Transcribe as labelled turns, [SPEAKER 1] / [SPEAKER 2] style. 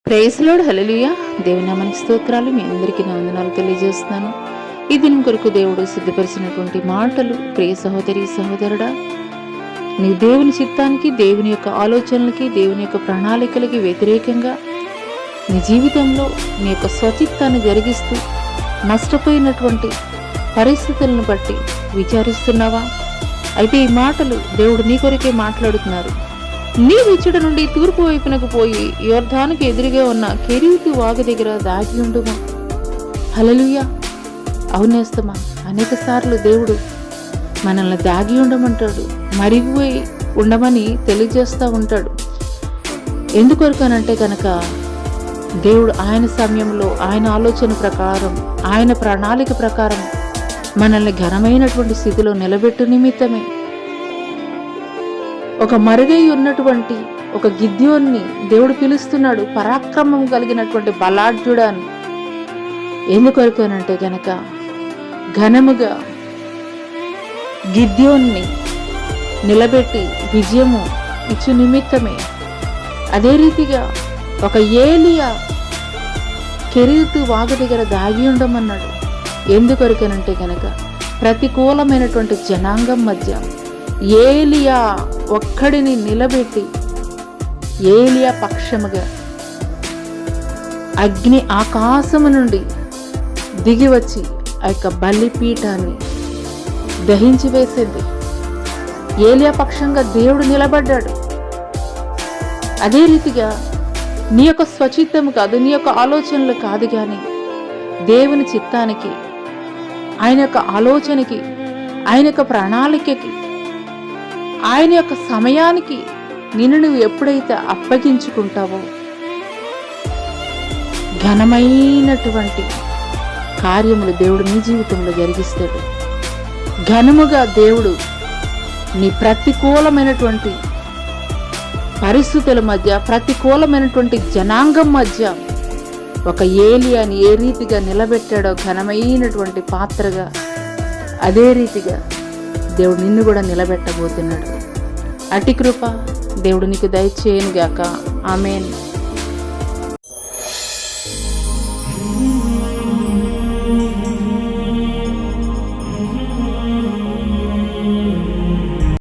[SPEAKER 1] Praise lord, హల్లెలూయా. దేవుని నామానికి స్తోత్రాలు. మీ అందరికీ నా వందనాలు తెలియజేస్తున్నాను. ఈ దినం కొరకు దేవుడు సిద్ధపరిచినటువంటి మాటలు, ప్రియ సహోదరి సహోదరుడా, నీ దేవుని చిత్తానికి, దేవుని యొక్క ఆలోచనలకి, దేవుని యొక్క ప్రణాళికలకి వ్యతిరేకంగా నీ జీవితంలో నీ యొక్క స్వచిత్తాన్ని జరిగిస్తూ నష్టపోయినటువంటి పరిస్థితులను బట్టి విచారిస్తున్నావా? అయితే ఈ మాటలు దేవుడు నీ కొరకే మాట్లాడుతున్నారు. నీ విచ్చుడ నుండి తూర్పు వైపునకు పోయి యోర్దానుకు ఎదురుగా ఉన్న కెరీతు వాగు దగ్గర దాగి ఉండుమా. హల్లెలూయా. అవునేస్తమా, అనేక సార్లు దేవుడు మనల్ని దాగి ఉండమంటాడు, మరిగిపోయి ఉండమని తెలియజేస్తూ ఉంటాడు. ఎందుకొరకనంటే కనుక దేవుడు ఆయన సమయంలో, ఆయన ఆలోచన ప్రకారం, ఆయన ప్రణాళిక ప్రకారం మనల్ని ఘనమైనటువంటి స్థితిలో నిలబెట్టు నిమిత్తమే. ఒక మరుగై ఉన్నటువంటి ఒక గిద్యోన్ని దేవుడు పిలుస్తున్నాడు, పరాక్రమం కలిగినటువంటి బలాఢ్యుడాన్ని. ఎందుకొరకనంటే గనక ఘనముగా గిద్యోన్ని నిలబెట్టి విజయము ఇచ్చు నిమిత్తమే. అదే రీతిగా ఒక ఏలియా కెరీతు వాగు దగ్గర దాగి ఉండమన్నాడు. ఎందుకొరకనంటే గనక ప్రతికూలమైనటువంటి జనాంగం మధ్య ఏలియా ఒక్కడిని నిలబెట్టి, ఏలియా పక్షముగా అగ్ని ఆకాశము నుండి దిగి వచ్చి ఆ యొక్క బలిపీఠాన్ని దహించి వేసింది. ఏలియా పక్షంగా దేవుడు నిలబడ్డాడు. అదే రీతిగా నీ యొక్క స్వచిత్తము కాదు, నీ యొక్క ఆలోచనలు కాదు, కానీ దేవుని చిత్తానికి, ఆయన యొక్క ఆలోచనకి, ఆయన యొక్క ప్రణాళికకి, ఆయన యొక్క సమయానికి నిన్ను నువ్వు ఎప్పుడైతే అప్పగించుకుంటావో ఘనమైనటువంటి కార్యములు దేవుడు నీ జీవితంలో జరిగిస్తాడు. ఘనముగా దేవుడు నీ ప్రతికూలమైనటువంటి పరిస్థితుల మధ్య, ప్రతికూలమైనటువంటి జనాంగం మధ్య ఒక ఏలియాని ఏ రీతిగా నిలబెట్టాడో ఘనమైనటువంటి పాత్రగా, అదే రీతిగా దేవుడు నిన్ను కూడా నిలబెట్టబోతున్నాడు. అటి కృప దేవుడు నీకు దయచేయను గాక. ఆమేన్.